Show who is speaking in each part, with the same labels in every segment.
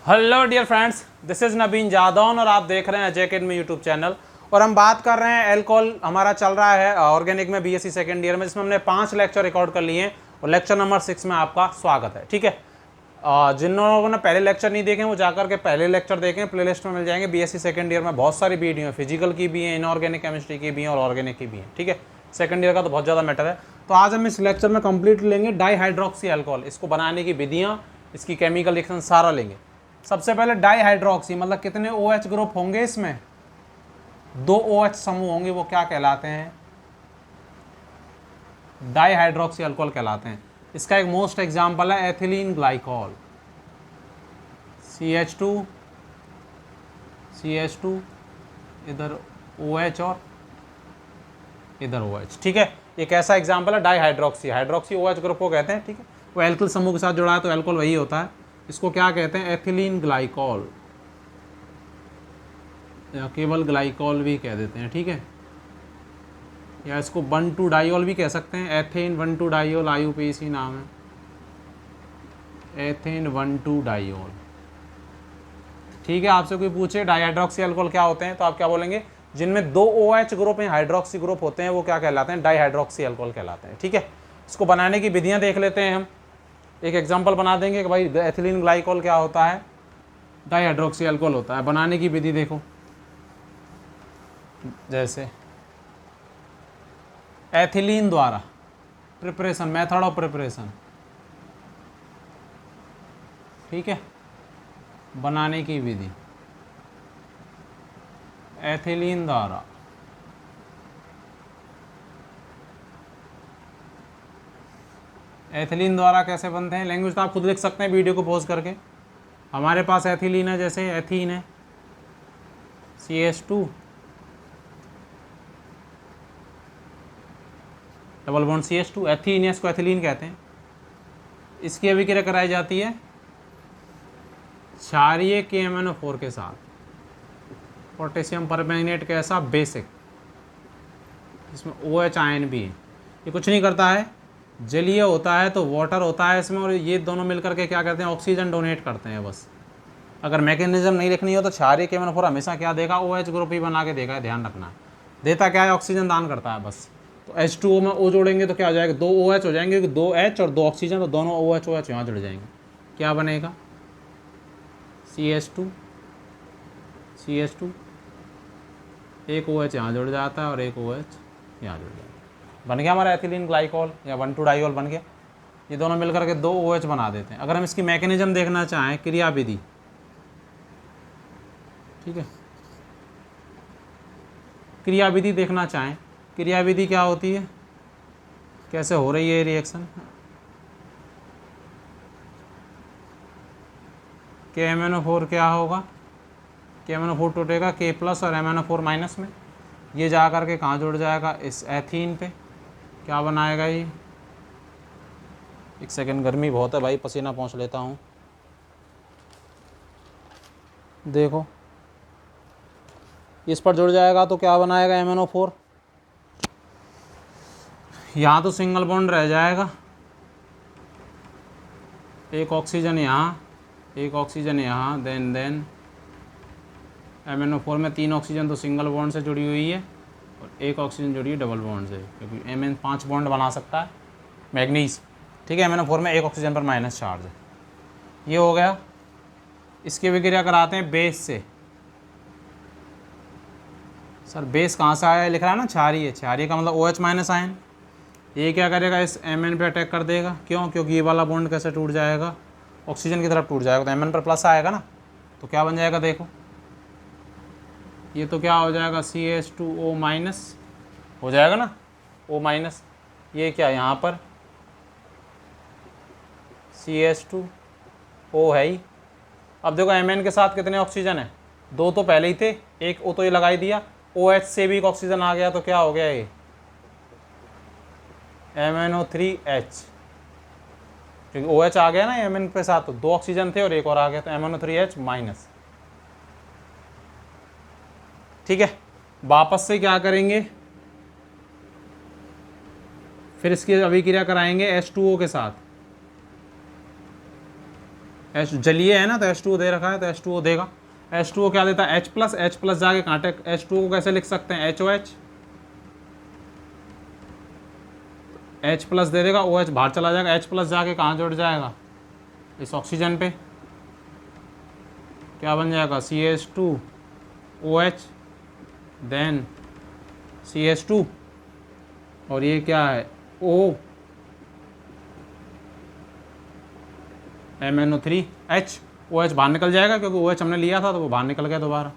Speaker 1: Hello dear friends, this is Nabin Jadaun और आप देख रहे हैं अजय अकेडमी यूट्यूब चैनल। और हम बात कर रहे हैं एल्कोहल। हमारा चल रहा है ऑर्गेनिक में बीएससी सेकेंड ईयर में, जिसमें हमने 5 लेक्चर रिकॉर्ड कर लिए हैं और लेक्चर नंबर 6 में आपका स्वागत है। ठीक है, जिन लोगों ने पहले लेक्चर नहीं देखे वो जाकर के पहले लेक्चर देखें, प्लेलिस्ट में मिल जाएंगे। बीएससी सेकेंड ईयर में बहुत सारी वीडियो है, फिजिकल की भी है, इनऑर्गेनिक केमिस्ट्री की भी है और ऑर्गेनिक की भी है। ठीक है, सेकंड ईयर का तो बहुत ज़्यादा मैटर है। तो आज हम इस लेक्चर में कंप्लीट लेंगे डाईहाइड्रोक्सी अल्कोहल, इसको बनाने की विधियाँ, इसकी केमिकल रिएक्शन सारा लेंगे। सबसे पहले डाईहाइड्रोक्सी मतलब कितने OH ग्रुप होंगे, इसमें 2 OH समूह होंगे, वो क्या कहलाते हैं? डाईहाइड्रोक्सी अल्कोहल कहलाते हैं। इसका एक मोस्ट एग्जांपल है एथिलीन ग्लाइकॉल, CH2 CH2, इधर OH और इधर OH। ठीक है, एक ऐसा एग्जांपल है डाईहाइड्रोक्सी। हाइड्रोक्सी OH ग्रुप को कहते हैं। ठीक है, वो एल्किल समूह के साथ जुड़ा है तो एल्कोहल वही होता है। इसको क्या कहते हैं? एथिलीन ग्लाइकॉल या केवल ग्लाइकॉल भी कह देते हैं। ठीक है, या इसको 1,2 डाइऑल भी कह सकते हैं। एथेन 1,2 डाइऑल, IUPAC नाम है, एथेन 1,2 डाइऑल। ठीक है, आपसे कोई पूछे डाईहाइड्रोक्सी अल्कोहल क्या होते हैं तो आप क्या बोलेंगे? जिनमें 2 OH ग्रुप हैं, हाइड्रोक्सी ग्रुप होते हैं, वो क्या कहलाते हैं? डाईहाइड्रोक्सी अल्कोहल कहलाते हैं। ठीक है, इसको बनाने की विधियाँ देख लेते हैं हम। एक एग्जांपल बना देंगे कि भाई एथिलीन ग्लाइकॉल क्या होता है, डाईहाइड्रोक्सी अल्कोहल होता है। बनाने की विधि देखो, जैसे एथिलीन द्वारा प्रिपरेशन, मेथड ऑफ प्रिपरेशन। ठीक है, बनाने की विधि एथिलीन द्वारा एथिलीन द्वारा कैसे बनते हैं? लैंग्वेज तो आप खुद लिख सकते हैं वीडियो को पॉज करके। हमारे पास एथिलीन है, जैसे एथीन है, CH2 double bond CH2, ethene है, इसको एथिलीन कहते हैं। इसकी अभिक्रिया कराई जाती है क्षारीय KMnO4 के साथ, पोटेशियम परमैंगनेट कैसा बेसिक, इसमें OH आयन भी है। ये कुछ नहीं करता है, जलीय होता है तो वाटर होता है इसमें, और ये दोनों मिलकर के क्या करते हैं? ऑक्सीजन डोनेट करते हैं बस। अगर मैकेनिज्म नहीं लिखनी हो तो क्षारीय KMnO4 हमेशा क्या देगा? OH ग्रुप ही बना के देगा, है, ध्यान रखना। देता क्या है? ऑक्सीजन दान करता है बस। तो H2O में O जोड़ेंगे तो क्या हो जाएगा? 2 OH हो जाएंगे, 2 H और 2 ऑक्सीजन, तो दोनों OH यहाँ जुड़ जाएंगे। क्या बनेगा? CH2 एक OH यहाँ जुड़ जाता है और एक OH यहाँ जुड़ जाता है, बन गया हमारा एथिलीन ग्लाइकॉल या 1,2 डाइऑल बन गया। ये दोनों मिलकर के 2 OH बना देते हैं। अगर हम इसकी मैकेनिज्म देखना चाहें, क्रियाविधि, ठीक है, क्रियाविधि देखना चाहें, क्रियाविधि क्या होती है, कैसे हो रही है रिएक्शन? KMnO4 क्या होगा? KMnO4 टूटेगा K+ और MnO4- में, ये जा कर के कहाँ जुड़ जाएगा? इस एथीन पे। क्या बनाएगा ये? एक सेकंड, गर्मी बहुत है भाई, पसीना पोंछ लेता हूँ। देखो, इस पर जुड़ जाएगा तो क्या बनाएगा? MnO4। यहाँ तो सिंगल बॉन्ड रह जाएगा, एक ऑक्सीजन यहाँ, एक ऑक्सीजन यहाँ, देन MnO4 में 3 ऑक्सीजन तो सिंगल बॉन्ड से जुड़ी हुई है और एक ऑक्सीजन जुड़ी है डबल बॉन्ड से, क्योंकि Mn 5 बॉन्ड बना सकता है, मैग्नीज। ठीक है, MnO4 में एक ऑक्सीजन पर माइनस चार्ज है। ये हो गया। इसकी विक्रिया कराते हैं बेस से। सर बेस कहाँ से आया? लिख रहा है ना क्षारीय, क्षारीय का मतलब OH- आयन। ये क्या करेगा? इस Mn पे अटैक कर देगा। क्यों? क्योंकि ये वाला बॉन्ड कैसे टूट जाएगा? ऑक्सीजन की तरफ टूट जाएगा, तो Mn पर प्लस आएगा ना, तो क्या बन जाएगा? देखो, ये तो क्या हो जाएगा? CH2O- हो जाएगा ना, O-। ये क्या यहाँ पर CH2O है ही। अब देखो Mn के साथ कितने ऑक्सीजन है? 2 तो पहले ही थे, एक O तो ये लगा ही दिया, OH से भी एक ऑक्सीजन आ गया, तो क्या हो गया? ये MnO3H, क्योंकि OH आ गया ना Mn के साथ, तो 2 ऑक्सीजन थे और एक और आ गया, तो MnO3H-। ठीक है, वापस से क्या करेंगे? फिर इसकी अभिक्रिया कराएंगे H2O के साथ, एच जलीय है ना, तो H2O दे रखा है तो H2O देगा। H2O क्या देता है, H+ जाके कांटे H2O को कैसे लिख सकते हैं, HOH, H+ दे देगा, OH बाहर चला जाएगा, H+ जाके कहाँ जुड़ जाएगा, इस ऑक्सीजन पे, क्या बन जाएगा, CH2OH देन CH2, और ये क्या है, O MnO3H, OH बाहर निकल जाएगा क्योंकि OH हमने लिया था तो वो बाहर निकल गया दोबारा।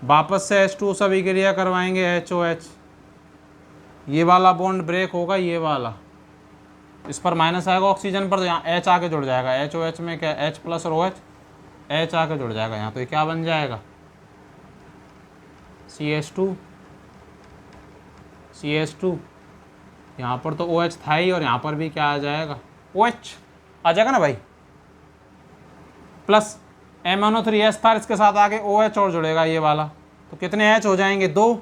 Speaker 1: वापस से H2O से अभिक्रिया करवाएंगे HOH, ये वाला बॉन्ड ब्रेक होगा, ये वाला इस पर माइनस आएगा ऑक्सीजन पर, तो यहाँ H आके जुड़ जाएगा, HOH में क्या H+ और OH, H आके जुड़ जाएगा यहाँ, तो ये क्या बन जाएगा, CH2 यहाँ पर तो OH था ही, और यहाँ पर भी क्या आ जाएगा, OH आ जाएगा ना भाई, प्लस MnO3H था, इसके साथ आगे OH और जुड़ेगा ये वाला, तो कितने H हो जाएंगे, 2,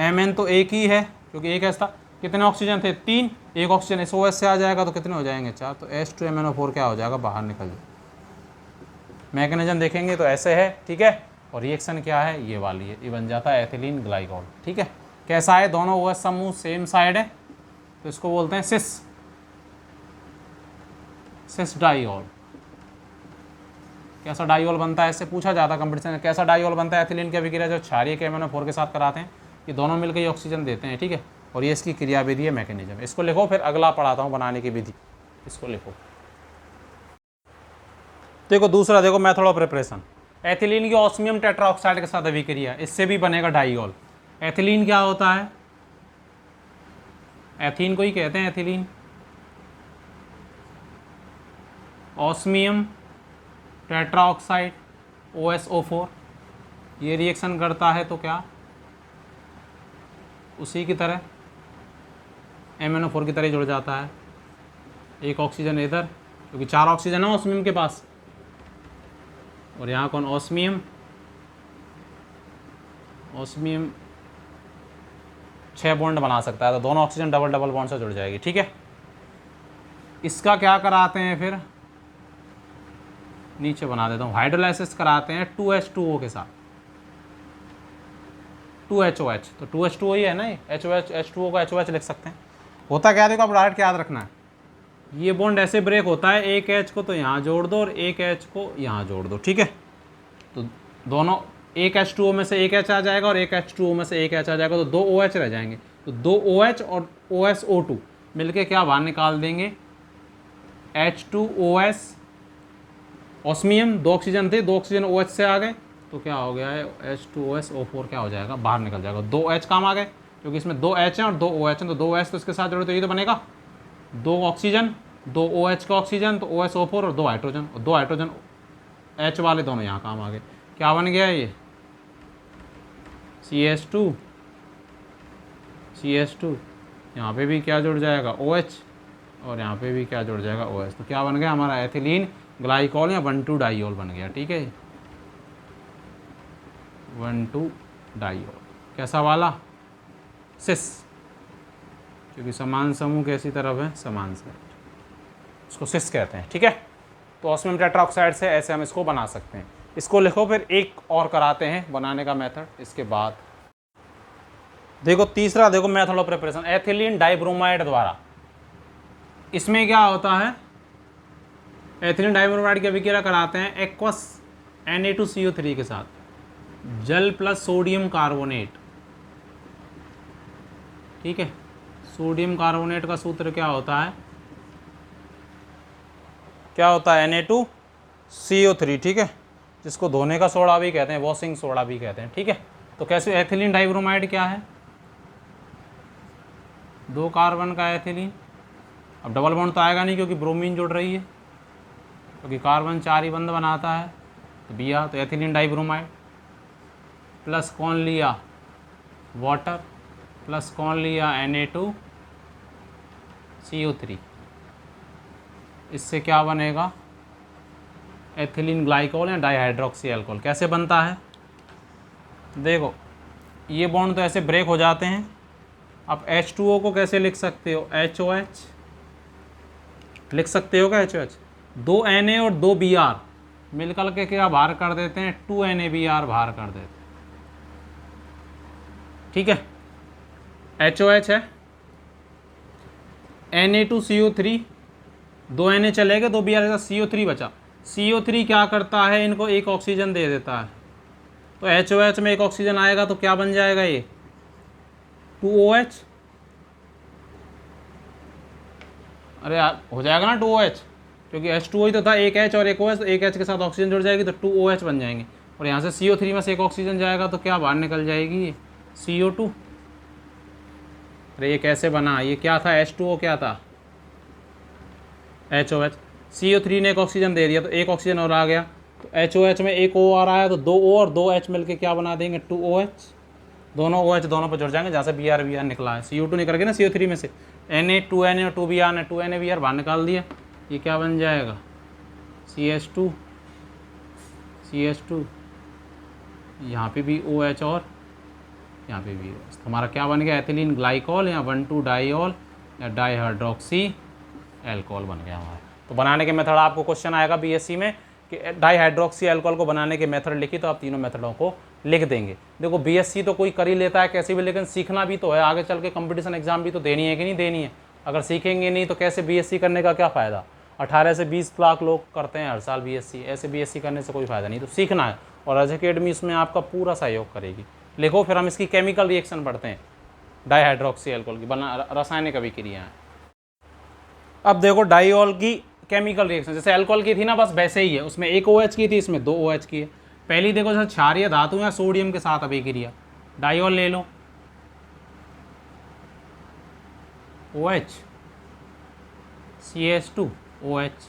Speaker 1: Mn तो एक ही है क्योंकि एक H था, कितने ऑक्सीजन थे, 3, एक ऑक्सीजन इस OH से आ जाएगा तो कितने हो जाएंगे, 4, तो H2MnO4 क्या हो जाएगा, बाहर निकल जाए। मैकेनिज्म देखेंगे तो ऐसे है, ठीक है, और रिएक्शन क्या है, ये वाली है, ये बन जाता है एथिलीन ग्लाइकॉल, ठीक है। कैसा है, दोनों OH समूह सेम साइड है तो इसको बोलते हैं सिस डाइऑल। कैसा डाइऑल बनता है, इससे पूछा जाता है कंपटीशन में, कैसा डाइऑल बनता है, एथिलीन की अभिक्रिया जो क्षारीय के MnO4 के साथ कराते हैं, ये दोनों मिलकर ये ऑक्सीजन देते हैं, ठीक है, और ये इसकी क्रिया विधि है, मैकेनिज्म। इसको लिखो, फिर अगला पढ़ाता हूँ बनाने की विधि, इसको लिखो। देखो दूसरा, देखो मेथड ऑफ प्रिपरेशन, एथिलीन की ऑस्मियम टेट्राऑक्साइड के साथ अभिक्रिया, इससे भी बनेगा डाइऑल। एथिलीन क्या होता है, एथीन को ही कहते हैं एथिलीन, ऑस्मियम टेट्राऑक्साइड OSO4, ये रिएक्शन करता है तो क्या, उसी की तरह MnO4 की तरह जुड़ जाता है, एक ऑक्सीजन इधर, क्योंकि 4 ऑक्सीजन है ऑस्मियम के पास, और यहाँ कौन, ऑस्मियम 6 बॉन्ड बना सकता है, तो दोनों ऑक्सीजन डबल डबल बॉन्ड से जुड़ जाएगी, ठीक है। इसका क्या कराते हैं, फिर नीचे बना देता हूँ, हाइड्रोलाइसिस कराते हैं 2H2O के साथ, 2HOH, तो 2H2O ही है ना, ये H2O को HOH लिख सकते हैं। होता क्या, देखो अब डायरेक्ट याद रखना है, ये बॉन्ड ऐसे ब्रेक होता है, एक H को तो यहाँ जोड़ दो और एक H को यहाँ जोड़ दो, ठीक है, तो दोनों, एक H2O में से एक H आ जाएगा और एक H2O में से एक H आ जाएगा, तो 2 OH रह जाएंगे, तो 2 OH और OSO2 मिलके क्या बाहर निकाल देंगे, H2OS, ऑस्मियम 2 ऑक्सीजन थे, 2 ऑक्सीजन OH से आ गए, तो क्या हो गया है, H2OSO4 क्या हो जाएगा, बाहर निकल जाएगा, 2 H काम आ गए, क्योंकि इसमें 2 H हैं और 2 OH हैं, तो 2 H तो इसके साथ जोड़े तो ये तो बनेगा 2 ऑक्सीजन, 2 OH का ऑक्सीजन, तो OSO4 और 2 हाइड्रोजन, और 2 हाइड्रोजन H वाले दोनों यहाँ काम आ गए, क्या बन गया ये, CH2, यहाँ पे भी क्या जुड़ जाएगा, OH, और यहाँ पे भी क्या जुड़ जाएगा, OH, तो क्या बन गया हमारा एथिलीन ग्लाइकॉल या 1,2 डाइऑल बन गया, ठीक है, 1,2 डाइऑल, कैसा वाला, सिस, क्योंकि समान समूह कैसी तरफ है, समान साइड, इसको सिस कहते हैं, ठीक है। तो ऑस्मियम टेट्राऑक्साइड से ऐसे हम इसको बना सकते हैं, इसको लिखो, फिर एक और कराते हैं बनाने का मेथड, इसके बाद देखो तीसरा, देखो method of preparation, ethylene dibromide द्वारा, इसमें क्या होता है, एथिलीन डाइब्रोमाइड की अभिक्रिया कराते हैं एक्वस Na2CO3 के साथ, जल प्लस सोडियम कार्बोनेट, ठीक है, सोडियम कार्बोनेट का सूत्र क्या होता है, Na2CO3, ठीक है, जिसको धोने का सोडा भी कहते हैं, वॉशिंग सोडा भी कहते हैं, ठीक है। तो कैसे, एथिलीन डाइब्रोमाइड क्या है, 2 कार्बन का एथिलीन, अब डबल बॉन्ड तो आएगा नहीं क्योंकि ब्रोमीन जुड़ रही है, क्योंकि कार्बन 4 ही बंद बनाता है, तो बिया, तो एथिलीन डाइब्रोमाइड, प्लस कौन लिया, वाटर, प्लस कौन लिया, Na2CO3, इससे क्या बनेगा, एथिलीन ग्लाइकॉल या डाइहाइड्रोक्सी अल्कोहल। कैसे बनता है, देखो ये बॉन्ड तो ऐसे ब्रेक हो जाते हैं, अब H2O को कैसे लिख सकते हो, HOH, लिख सकते हो क्या HOH, 2 Na और 2 Br मिलकर के क्या बाहर कर देते हैं, 2 NaBr बाहर कर देते हैं। ठीक है, HOH है, Na2CO3, 2 Na चले गए, 2 Br CO3 बचा। CO3 क्या करता है, इनको एक ऑक्सीजन दे देता है, तो HOH में एक ऑक्सीजन आएगा तो क्या बन जाएगा ये 2OH। अरे हो जाएगा ना 2OH, क्योंकि H2O ही तो था, एक H और एक OH, एक H के साथ ऑक्सीजन जुड़ जाएगी तो 2OH बन जाएंगे। और यहाँ से CO3 में से एक ऑक्सीजन जाएगा तो क्या बाहर निकल जाएगी ये CO2। अरे ये कैसे बना, ये क्या था H2O, क्या था HOH। CO3 ने एक ऑक्सीजन दे दिया तो एक ऑक्सीजन और आ गया, तो HOH में एक O आ रहा है तो 2 O और 2 H मिलके क्या बना देंगे 2OH। दोनों OH दोनों पर जुड़ जाएंगे, जहाँ से Br निकला है, CO2 निकल गया ना CO3 में से, Na 2 Na और 2 Br ने 2 NaBr बाहर निकाल दिया, ये क्या बन जाएगा CH2, यहाँ पे भी OH और यहाँ पे भी OH, तो हमारा क्या बन गया एथिलीन ग्लाइकॉल या 1,2 डाइऑल या डाईहाइड्रोक्सी एल्कोहल बन गया हमारा। तो बनाने के मेथड आपको क्वेश्चन आएगा BSc में कि डाईहाइड्रोक्सी एल्कोहल को बनाने के मेथड लिखी, तो आप तीनों मेथडों को लिख देंगे। देखो BSc तो कोई कर ही लेता है कैसे भी, लेकिन सीखना भी तो है, आगे चल के कंपटीशन एग्जाम भी तो देनी है कि नहीं देनी है। अगर सीखेंगे नहीं तो कैसे BSc करने का क्या फ़ायदा। 18 से 20 लाख लोग करते हैं हर साल BSc, ऐसे BSc करने से कोई फ़ायदा नहीं। तो सीखना है और एज अकेडमी इसमें आपका पूरा सहयोग करेगी। लिखो फिर हम इसकी केमिकल रिएक्शन पढ़ते हैं, डाईहाइड्रोक्सी एल्कोहल की बना रासायनिक अभिक्रिया है। अब देखो डाइऑल की केमिकल रिएक्शन जैसे अल्कोहल की थी ना, बस वैसे ही है, उसमें एक OH की थी, इसमें 2 OH की है। पहली देखो जैसे क्षारीय धातु या सोडियम के साथ अभिक्रिया, डाइऑल ले लो OH CH2 OH।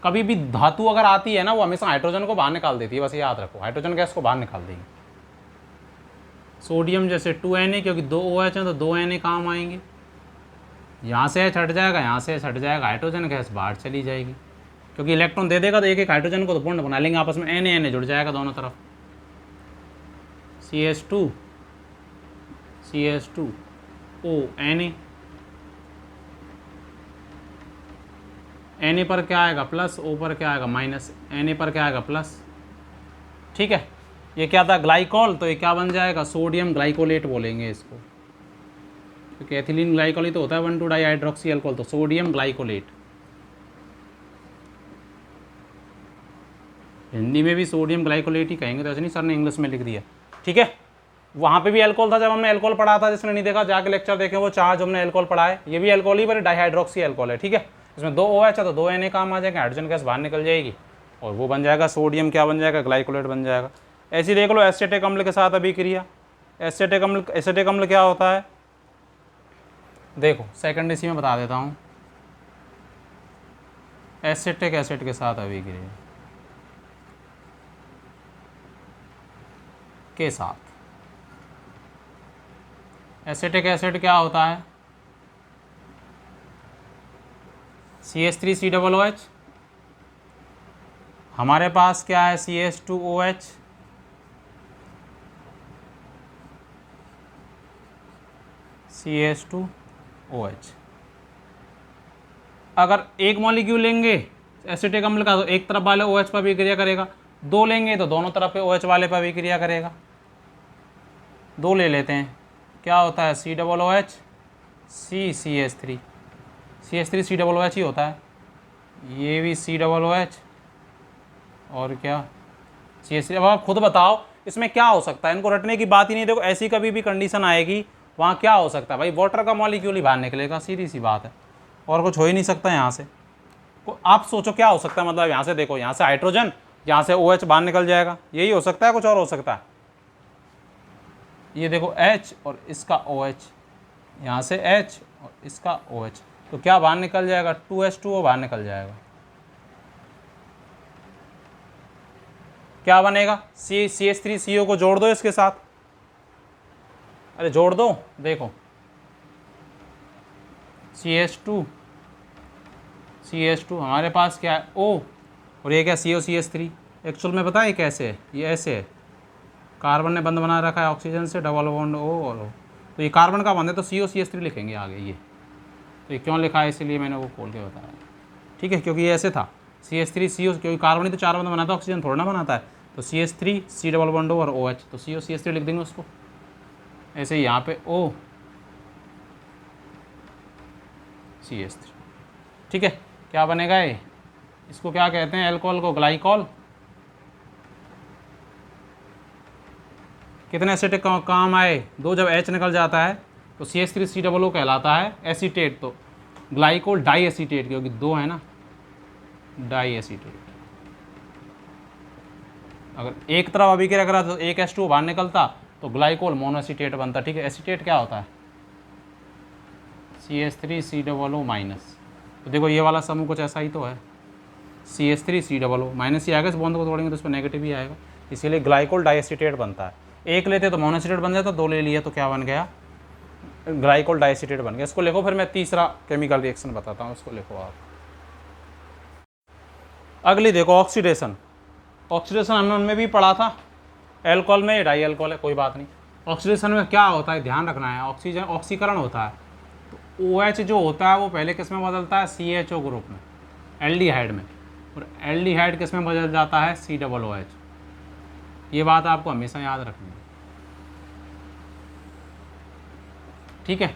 Speaker 1: कभी भी धातु अगर आती है ना, वो हमेशा हाइड्रोजन को बाहर निकाल देती है, बस याद रखो, हाइड्रोजन गैस को बाहर निकाल देगी। सोडियम जैसे 2 Na, क्योंकि 2 OH हैं तो 2 Na काम आएंगे, यहाँ से H हट जाएगा, यहाँ से H हट जाएगा, हाइड्रोजन गैस बाहर चली जाएगी, क्योंकि इलेक्ट्रॉन दे देगा तो एक एक हाइड्रोजन को तो बॉन्ड बना लेंगे आपस में, Na जुड़ जाएगा दोनों तरफ, CH2 O Na पर क्या आएगा प्लस, O पर क्या आएगा माइनस, Na पर क्या आएगा प्लस। ठीक है, ये क्या था ग्लाइकॉल, तो ये क्या बन जाएगा सोडियम ग्लाइकोलेट बोलेंगे इसको, क्योंकि एथिलीन ग्लाइकॉल ही तो होता है 1,2 डाईहाइड्रोक्सी एल्कोहल, तो सोडियम ग्लाइकोलेट। हिंदी में भी सोडियम ग्लाइकोलेट ही कहेंगे, तो ऐसे नहीं सर ने इंग्लिश में लिख दिया। ठीक है, वहाँ पे भी अल्कोहल था जब हमने अल्कोहल पढ़ा था, जिसने नहीं देखा जाके लेक्चर देखें, वो 4 जो हमने अल्कोहल पढ़ा है, ये भी अल्कोहल ही पर डाईहाइड्रोक्सी एल्कोहल है। ठीक है, इसमें 2 OH है तो 2 Na काम आ जाएगा, हाइड्रोजन गैस बाहर निकल जाएगी और वो बन जाएगा सोडियम, क्या बन जाएगा ग्लाइकोलेट बन जाएगा। ऐसे देख लो एसिटिक अम्ल के साथ अभिक्रिया, एसिटिक अम्ल क्या होता है, देखो सेकंड इसी में बता देता हूँ, एसिटिक एसिड के साथ अभिक्रिया के साथ, एसिटिक एसिड क्या होता है CH3COOH, हमारे पास क्या है CH2OH, CH2OH। अगर एक मॉलिक्यूल लेंगे एसिटिक अम्ल का तो एक तरफ वाले OH पर अभिक्रिया करेगा, 2 लेंगे तो दोनों तरफ के OH वाले पर अभिक्रिया करेगा। 2 ले लेते हैं, क्या होता है COOH CH3COOH ही होता है, ये भी COOH और क्या CH3। अब आप खुद बताओ इसमें क्या हो सकता है, इनको रटने की बात ही नहीं। देखो ऐसी कभी भी कंडीशन आएगी वहाँ क्या हो सकता है भाई, वाटर का मॉलिक्यूल ही बाहर निकलेगा, सीधी सी बात है, और कुछ हो ही नहीं सकता यहाँ से। आप सोचो क्या हो सकता है, मतलब यहाँ से देखो, यहाँ से हाइड्रोजन, यहाँ से OH बाहर निकल जाएगा, यही हो सकता है, कुछ और हो सकता है। ये देखो H और इसका OH, यहाँ से H और इसका OH, तो क्या बाहर निकल जाएगा 2H2O बाहर निकल जाएगा, क्या बनेगा CH3CO को जोड़ दो इसके साथ, अरे जोड़ दो, देखो CH2 हमारे पास क्या है O और ये क्या COCH3। एक्चुअल में पता है कैसे है, ये ऐसे है, कार्बन ने बंद बना रखा है ऑक्सीजन से, डबल बॉन्ड O और O, तो ये कार्बन का बंद है तो COCH3 लिखेंगे आगे। ये तो ये क्यों लिखा है इसलिए मैंने वो खोल के बताया। ठीक है, क्योंकि ये ऐसे था CH3CO, क्योंकि कार्बन ही तो 4 बंद बनाता है, ऑक्सीजन थोड़ा ना बनाता है। तो CH3 C डबल बॉन्ड और OH, तो CO CH3 लिख देंगे उसको। ऐसे ही यहाँ पे O CH3, ठीक है। क्या बनेगा ये, इसको क्या कहते हैं, एल्कोहल को ग्लाइकॉल। कितने एसिटिक काम आए, 2। जब H निकल जाता है तो CH3COO कहलाता है एसीटेट, तो ग्लाइकोल डाई एसीटेट, क्योंकि 2 है ना, डाई एसीटेट। अगर एक तरफ अभी क्या करा तो एक H2 बाहर निकलता तो ग्लाइकोल मोनोएसीटेट बनता, ठीक है। एसीटेट क्या होता है, CH3COO माइनस। तो देखो ये वाला समूह कुछ ऐसा ही तो है, CH3COO माइनस ही आएगा, इस बॉन्ड को तोड़ेंगे तो उस पर नेगेटिव ही आएगा, इसीलिए ग्लाइकोल डाइएसीटेट बनता है। एक लेते तो मोनोएसीटेट बन जाता, 2 ले लिए तो क्या बन गया, ग्लाइकोल डाइएसीटेट बन गया। इसको लिखो, फिर मैं तीसरा केमिकल रिएक्शन बताता हूँ, उसको लिखो आप। अगली देखो ऑक्सीडेशन। ऑक्सीडेशन हमने उनमें भी पढ़ा था, एल्कोहल में डाई एल्कोहल है, कोई बात नहीं। ऑक्सीडेशन में क्या होता है, ध्यान रखना है, ऑक्सीजन ऑक्सीकरण होता है। तो OH जो होता है वो पहले किस में बदलता है, CHO ग्रुप में, एल्डिहाइड में, और एल्डिहाइड किस में बदल जाता है, COOH। ये बात आपको हमेशा याद रखनी है, ठीक है।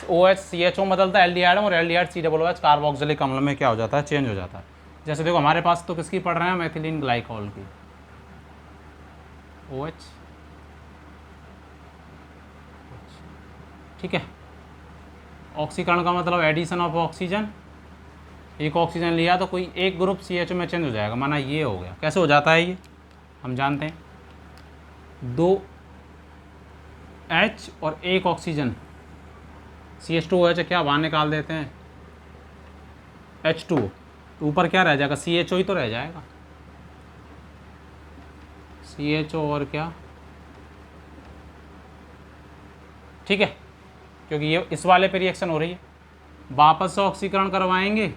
Speaker 1: OH CHO बदलता है एल्डिहाइड में, और एल्डिहाइड COOH कार्बोक्सिलिक अम्ल में क्या हो जाता है, चेंज हो जाता है। जैसे देखो हमारे पास तो किसकी पढ़ रहे हैं, मेथिलीन ग्लाइकॉल की, OH, ठीक है। ऑक्सीकरण का मतलब एडिशन ऑफ ऑक्सीजन, एक ऑक्सीजन लिया तो कोई एक ग्रुप CHO में चेंज हो जाएगा, माना ये हो गया। कैसे हो जाता है ये हम जानते हैं, 2 H और 1 ऑक्सीजन, CH2OH क्या बाहर निकाल देते हैं, H2O, तो ऊपर क्या रह जाएगा, CHO ही तो रह जाएगा, CHO और क्या, ठीक है। क्योंकि ये इस वाले पे रिएक्शन हो रही है, वापस से ऑक्सीकरण करवाएंगे,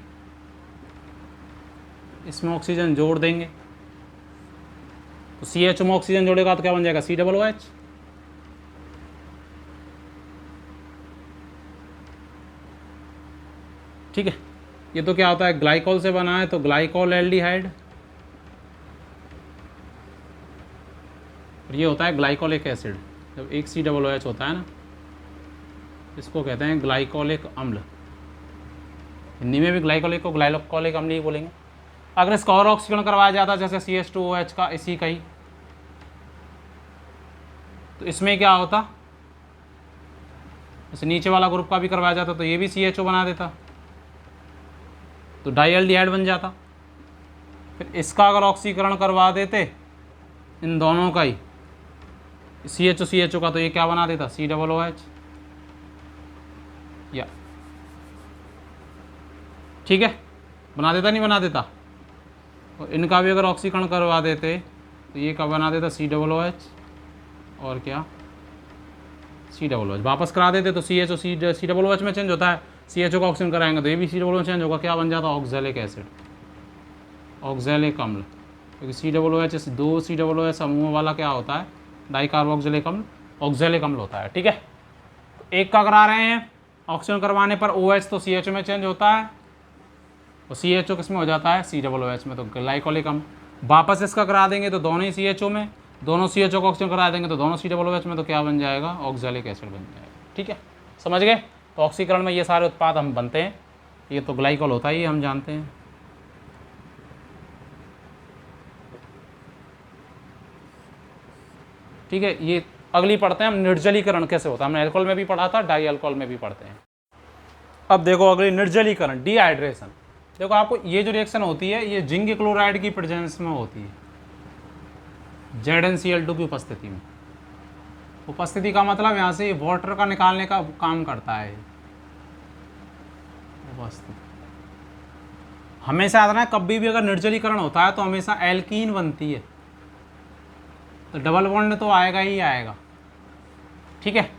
Speaker 1: इसमें ऑक्सीजन जोड़ देंगे, तो CHO में ऑक्सीजन जोड़ेगा तो क्या बन जाएगा, COOH। ठीक है। ये तो क्या होता है, ग्लाइकॉल से बना है, तो ग्लाइकॉल एल्डिहाइड, और ये होता है ग्लाइकोलिक एसिड। जब एक COOH होता है ना, इसको कहते हैं ग्लाइकोलिक अम्ल। हिंदी में भी ग्लाइकोलिक को ग्लाइकोलिक अम्ल ही बोलेंगे। अगर इसका और ऑक्सीकरण करवाया जाता जैसे CH2OH का, इसी का ही, तो इसमें क्या होता, जैसे नीचे वाला ग्रुप का भी करवाया जाता तो ये भी CHO बना देता, तो डाइएल्डिहाइड बन जाता। फिर इसका अगर ऑक्सीकरण करवा देते, इन दोनों का ही, CHO का, तो ये क्या बना देता, COOH, या ठीक है, बना देता नहीं बना देता। और इनका भी अगर ऑक्सीकरण करवा देते तो ये क्या बना देता, COOH और क्या, COOH वापस करा देते तो CHO COOH में चेंज होता है, CHO का ऑक्सीजन कराएंगे तो ये भी COOH चेंज होगा, क्या बन जाता, ऑक्सैलिक एसिड, ऑक्सैलिक अम्ल। क्योंकि COOH 2 COOH समूह वाला क्या होता है, डाई कार्बोक्सिलिक अम्ल, ऑक्सैलिक अम्ल होता है, ठीक है। एक का करा रहे हैं, ऑक्सीजन करवाने पर OH तो CHO में चेंज होता है, और CHO किस में हो जाता है, COOH में, तो ग्लाइकोलिक अम्ल। वापस इसका करा देंगे तो दोनों ही CHO में, दोनों CHO का ऑक्सीजन करा देंगे तो दोनों COOH में, तो क्या बन जाएगा, ऑक्सैलिक एसिड बन जाएगा, ठीक है। समझ गए। तो ऑक्सीकरण में ये सारे उत्पाद हम बनते हैं, ये तो ग्लाइकोल होता है, ये हम जानते हैं। ठीक है। ये अगली पढ़ते हैं हम, निर्जलीकरण कैसे होता है। हमने अल्कोहल में भी पढ़ा था, डाई अल्कोहल में भी पढ़ते हैं। अब देखो अगली निर्जलीकरण, डिहाइड्रेशन। देखो आपको ये जो रिएक्शन होती है, ये जिंक क्लोराइड की प्रेजेंस में होती है, ZnCl2 की उपस्थिति में। उपस्थिति का मतलब यहाँ से वाटर का निकालने का काम करता है उपस्थिति। हमेशा याद रखना, कभी भी अगर निर्जलीकरण होता है तो हमेशा एल्कीन बनती है, तो डबल बॉन्ड तो आएगा ही आएगा, ठीक है।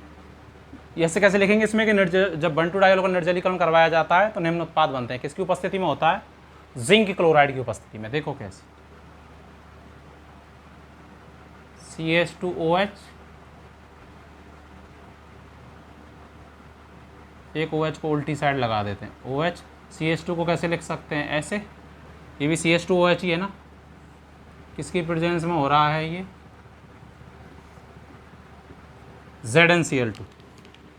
Speaker 1: ऐसे कैसे लिखेंगे इसमें कि जब 1,2 डाइऑल का निर्जलीकरण करवाया जाता है तो निम्न उत्पाद बनते हैं, किसकी उपस्थिति में होता है, जिंक क्लोराइड की उपस्थिति में। देखो कैसे, CH2OH, एक OH को उल्टी साइड लगा देते हैं, OH CH2 को कैसे लिख सकते हैं, ऐसे, ये भी CH2OH ही है ना, किसकी प्रेजेंस में हो रहा है ये, ZnCl2।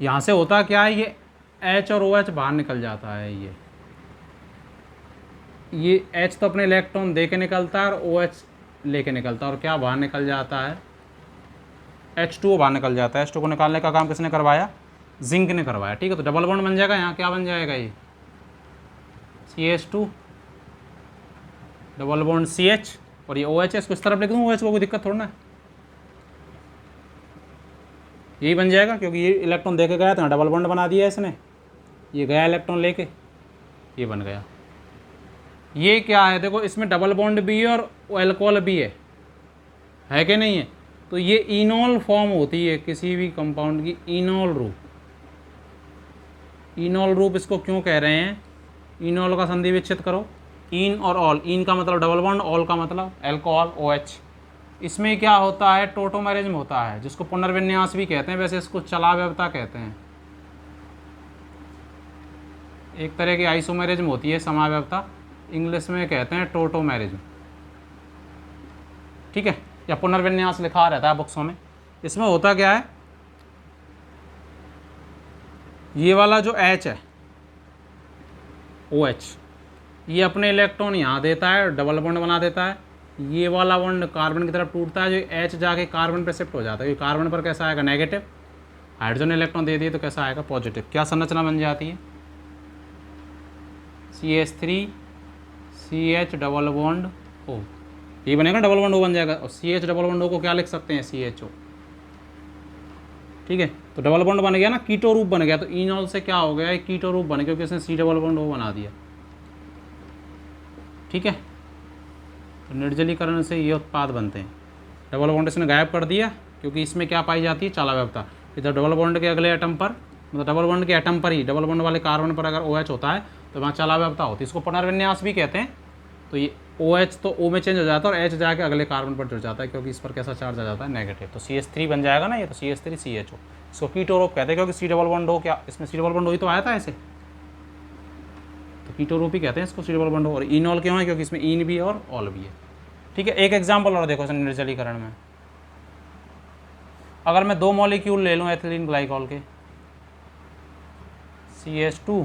Speaker 1: यहाँ से होता क्या है, ये H और OH बाहर निकल जाता है, ये H तो अपने इलेक्ट्रॉन दे के निकलता है और OH लेके निकलता है, और क्या बाहर निकल जाता है, H2O बाहर निकल जाता है। H2 को निकालने का काम किसने करवाया, जिंक ने करवाया, ठीक है। तो डबल बॉन्ड बन जाएगा, यहाँ क्या बन जाएगा, ये CH2 डबल बॉन्ड CH, और ये OH है, इसको इस तरफ लिख दूँ, OH को कोई दिक्कत थोड़ा ना है, यही बन जाएगा, क्योंकि ये इलेक्ट्रॉन दे के गया था, डबल बॉन्ड बना दिया इसने, ये गया इलेक्ट्रॉन लेके, ये बन गया। ये क्या है, देखो इसमें डबल बॉन्ड भी है और अल्कोहल भी है कि नहीं है, तो ये इनॉल फॉर्म होती है किसी भी कंपाउंड की, इनॉल रूप। इनॉल रूप इसको क्यों कह रहे हैं, इनॉल का संधि विच्छेद करो, इन और ऑल, इन का मतलब डबल बॉन्ड, ऑल का मतलब अल्कोहल OH। इसमें क्या होता है, टोटोमेरिज्म होता है, जिसको पुनर्विन्यास भी कहते हैं, वैसे इसको चलाव्यवता कहते हैं। एक तरह की आइसोमेरिज्म होती है, समाव्यवता, इंग्लिश में कहते हैं टोटोमेरिज्म, ठीक है, या पुनर्विन्यास लिखा रहता है बुक्सों में। इसमें होता क्या है, ये वाला जो H है OH, ये अपने इलेक्ट्रॉन यहाँ देता है, डबल बॉन्ड बना देता है, ये वाला बॉन्ड कार्बन की तरफ टूटता है, जो H जाके कार्बन पे शिफ्ट हो जाता है, कार्बन पर कैसा आएगा, नेगेटिव, हाइड्रोजन इलेक्ट्रॉन दे दिए तो कैसा आएगा, पॉजिटिव। क्या संरचना बन जाती है, CH3 CH double bond O, ये बनेगा डबल बॉन्ड O बन जाएगा, और CH डबल बॉन्ड O को क्या लिख सकते हैं, CHO, ठीक है। तो डबल बॉन्ड बन गया ना, कीटो रूप बन गया, तो इनॉल से क्या हो गया, एक कीटो रूप बन गया, क्योंकि इसने C डबल बॉन्ड O बना दिया, ठीक है। तो निर्जलीकरण से ये उत्पाद बनते हैं, डबल बॉन्ड इसने गायब कर दिया, क्योंकि इसमें क्या पाई जाती है, चालाव्यवता। इधर डबल बॉन्ड के अगले एटम पर, मतलब डबल बॉन्ड के एटम पर ही, डबल बॉन्ड वाले कार्बन पर अगर OH होता है तो वहाँ चालाव्यवता होती है, इसको पुनर्विन्यास भी कहते हैं। तो ये OH तो O में चेंज हो जाता है, और H जाके अगले कार्बन पर जुड़ जाता है, क्योंकि इस पर कैसा चार्ज आ जाता है, नेगेटिव। तो CH3 बन जाएगा ना ये, तो CH3 CHO, इसको कीटो रूप कहते हैं, क्योंकि C डबल बॉन्ड O, क्या इसमें C डबल बॉन्ड O ही तो आया था ऐसे, तो कीटो रूप ही कहते हैं इसको, C डबल बॉन्ड O। और इनॉल क्यों है, क्योंकि इसमें इन भी है और ऑल भी है, ठीक है। एक एग्जाम्पल और देखो इस निर्जलीकरण में, अगर मैं दो मॉलिक्यूल ले लूँ एथिलीन ग्लाइकॉल के, CH2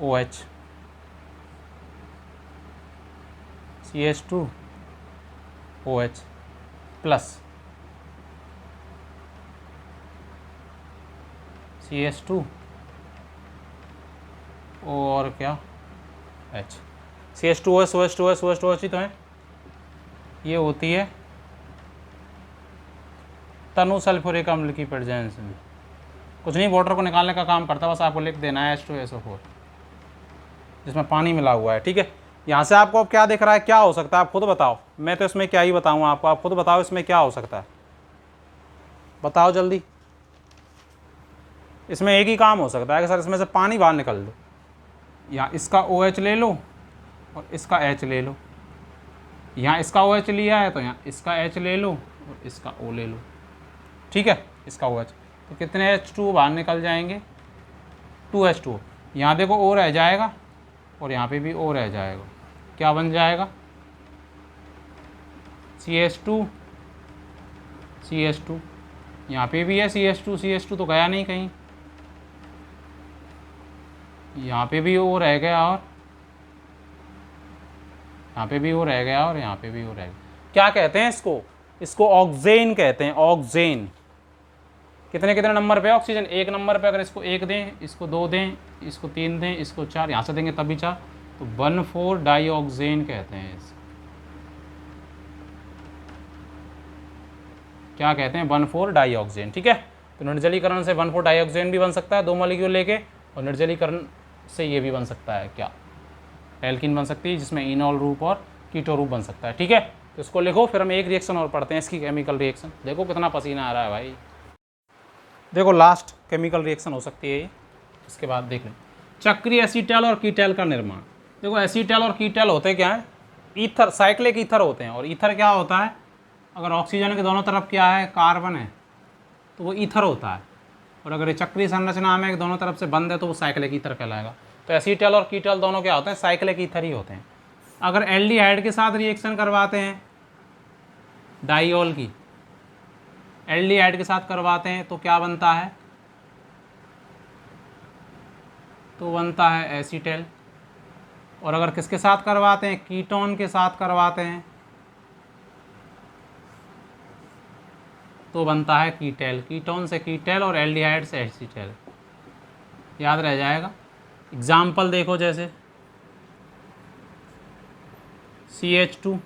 Speaker 1: OH, CH2 OH plus CH2 और क्या H, CH2OH OH2OH OH2OH ही तो है, ये होती है तनु सल्फ्यूरिक अम्ल की प्रेजेंस में। कुछ नहीं, वाटर को निकालने का काम करता है, बस आपको लिख देना है H2SO4, जिसमें पानी मिला हुआ है, ठीक है। यहाँ से आपको अब क्या दिख रहा है, क्या हो सकता है, आप खुद बताओ, मैं तो इसमें क्या ही बताऊँ आपको, आप खुद बताओ इसमें क्या हो सकता है, बताओ जल्दी। इसमें एक ही काम हो सकता है कि सर इसमें से पानी बाहर निकल दो, यहाँ इसका OH ले लो और इसका H ले लो, यहाँ इसका OH लिया है तो यहाँ इसका H ले लो और इसका O ले लो, ठीक है, इसका OH, तो कितने H2O बाहर निकल जाएंगे, 2H2O, यहाँ देखो O रह जाएगा और यहाँ पे भी O रह जाएगा, क्या बन जाएगा, CH2 CH2, यहाँ पे भी है CH2 तो गया नहीं कहीं, यहाँ पे भी O रह गया और यहाँ पे भी O रह गया और यहाँ पे भी O रह गया। क्या कहते हैं इसको ऑक्सेन कहते हैं, ऑक्सेन। कितने कितने नंबर पे ऑक्सीजन, एक नंबर पे, अगर इसको 1 दें, इसको 2 दें, इसको 3 दें, इसको 4, यहाँ से देंगे तभी 4, तो 1,4 डाईऑक्सेन कहते हैं इसको। क्या कहते हैं, 1,4 डाईऑक्सेन, ठीक है। तो निर्जलीकरण से 1,4 डाईऑक्सेन भी बन सकता है, 2 मॉलिक्यूल लेके, और निर्जलीकरण से ये भी बन सकता है, क्या एल्कीन बन सकती है, जिसमें इनॉल रूप और कीटो रूप बन सकता है, ठीक है। तो इसको लिखो, फिर हम एक रिएक्शन और पढ़ते हैं, इसकी केमिकल रिएक्शन। देखो कितना पसीना आ रहा है भाई, देखो लास्ट केमिकल रिएक्शन हो सकती है ये, इसके बाद देख लें चक्रीय एसीटल और कीटल का निर्माण। देखो एसीटल और कीटल होते क्या है, ईथर, साइक्लिक ईथर होते हैं, और ईथर क्या होता है, अगर ऑक्सीजन के दोनों तरफ क्या है, कार्बन है, तो वो ईथर होता है, और अगर ये चक्रीय संरचना में दोनों तरफ से बंद है तो वो साइक्लिक ईथर कहलाएगा। तो एसीटल और कीटल दोनों क्या होते हैं, साइक्लिक ईथर ही होते हैं। अगर एल्डिहाइड के साथ रिएक्शन करवाते हैं, डाइऑल की एल्डिहाइड के साथ करवाते हैं तो क्या बनता है, तो बनता है एसीटेल। और अगर किसके साथ करवाते हैं, कीटोन के साथ करवाते हैं तो बनता है कीटेल। कीटोन से कीटेल और एल्डिहाइड से एसीटेल, याद रह जाएगा। एग्जाम्पल देखो, जैसे CH2,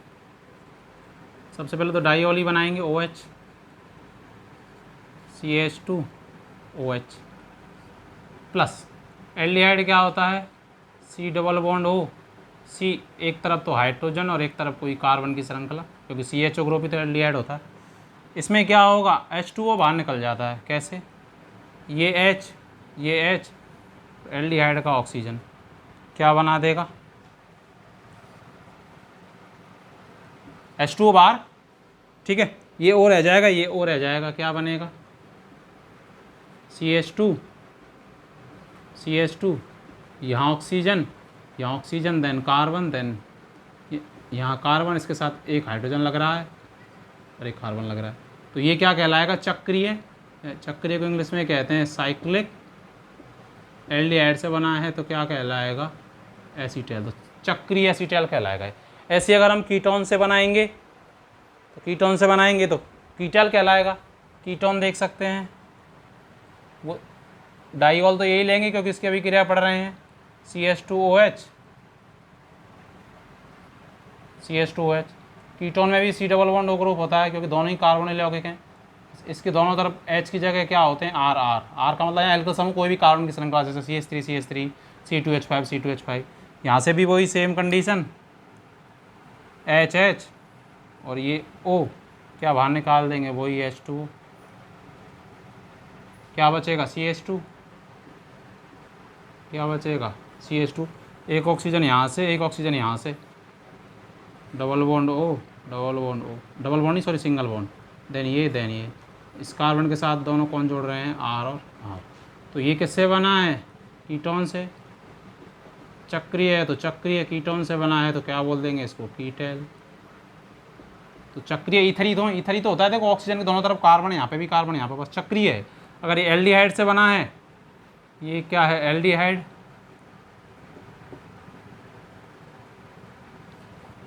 Speaker 1: सबसे पहले तो डाइऑल ही बनाएंगे, OH, CH2OH प्लस। एल्डिहाइड क्या होता है, C double bond O, C एक तरफ तो हाइड्रोजन और एक तरफ कोई कार्बन की श्रृंखला, क्योंकि CHO ग्रुप ही तो एल्डिहाइड होता है। इसमें क्या होगा, H2O बाहर निकल जाता है, कैसे, ये H, एल्डिहाइड का ऑक्सीजन क्या बना देगा, H2O बाहर, ठीक है, ये O रह जाएगा, ये O रह जाएगा, क्या बनेगा, CH2, यहाँ ऑक्सीजन, देन कार्बन, देन यहाँ कार्बन, इसके साथ एक हाइड्रोजन लग रहा है और एक कार्बन लग रहा है, तो ये क्या कहलाएगा, चक्रीय। चक्रीय को इंग्लिश में कहते हैं साइक्लिक। एल्डिहाइड से बना है तो क्या कहलाएगा, एसीटेल, तो चक्रीय एसीटेल कहलाएगा। ऐसे अगर हम कीटोन से बनाएंगे तो कीटल कहलाएगा। कीटोन देख सकते हैं, वो डाइऑल तो यही लेंगे क्योंकि इसकी अभी क्रिया पढ़ रहे हैं, CH2OH, कीटोन में भी C double bond O group होता है क्योंकि दोनों ही कार्बोनिल यौगिक हैं। इसके दोनों तरफ H की जगह क्या होते हैं, R का मतलब है एल्किल समूह, कोई भी कार्बन की श्रृंखला, जैसे CH3 C2H5 यहाँ से भी वही सेम कंडीशन, H और ये O क्या बाहर निकाल देंगे, वही H2, क्या बचेगा, CH2, क्या बचेगा, CH2, एक ऑक्सीजन यहाँ से, एक ऑक्सीजन यहाँ से, double bond O, double bond नहीं, सॉरी, सिंगल बॉन्ड, देन ये इस कार्बन के साथ दोनों कौन जोड़ रहे हैं, R और R। तो ये किससे बना है, कीटोन से। चक्रीय है तो चक्रीय, कीटोन से बना है तो क्या बोल देंगे इसको, कीटेल। तो चक्रीय ईथर ही तो होता है, देखो ऑक्सीजन के दोनों तरफ कार्बन है, यहाँ पे भी कार्बन, यहाँ पे बस चक्रीय है। अगर ये एल्डिहाइड से बना है, ये क्या है,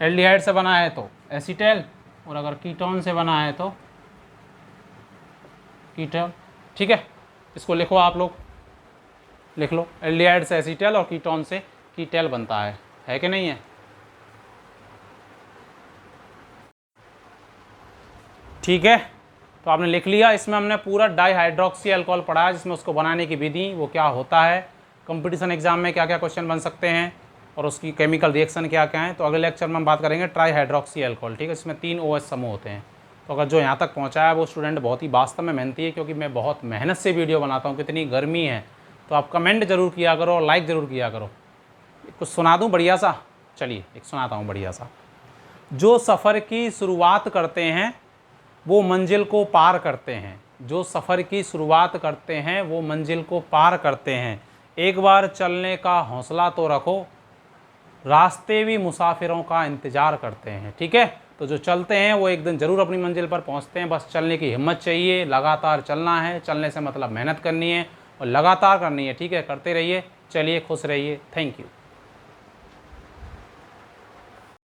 Speaker 1: एल्डिहाइड से बना है तो एसीटेल, और अगर कीटोन से बना है तो कीटल, ठीक है। इसको लिखो, आप लोग लिख लो, एल्डिहाइड से एसीटेल और कीटोन से कीटेल बनता है कि नहीं है। ठीक है, तो आपने लिख लिया। इसमें हमने पूरा डाइहाइड्रोक्सी अल्कोहल पढ़ा है, जिसमें उसको बनाने की विधि, वो क्या होता है, कंपटीशन एग्जाम में क्या क्या क्वेश्चन बन सकते हैं और उसकी केमिकल रिएक्शन क्या क्या है। तो अगले लेक्चर में हम बात करेंगे ट्राईहाइड्रोक्सी अल्कोहल, ठीक है, इसमें 3 OH समूह होते हैं। तो अगर जो यहाँ तक पहुँचा है वो स्टूडेंट बहुत ही वास्तव में मेहनती है, क्योंकि मैं बहुत मेहनत से वीडियो बनाता हूँ, कितनी गर्मी है। तो आप कमेंट जरूर किया करो और लाइक ज़रूर किया करो। कुछ सुना दूँ बढ़िया सा, चलिए एक सुनाता हूँ बढ़िया सा। जो सफ़र की शुरुआत करते हैं वो मंजिल को पार करते हैं, जो सफ़र की शुरुआत करते हैं वो मंजिल को पार करते हैं। एक बार चलने का हौसला तो रखो, रास्ते भी मुसाफिरों का इंतज़ार करते हैं। ठीक है, तो जो चलते हैं वो एक दिन ज़रूर अपनी मंजिल पर पहुंचते हैं। बस चलने की हिम्मत चाहिए, लगातार चलना है। चलने से मतलब मेहनत करनी है और लगातार करनी है। ठीक है, करते रहिए। चलिए, खुश रहिए। Thank you.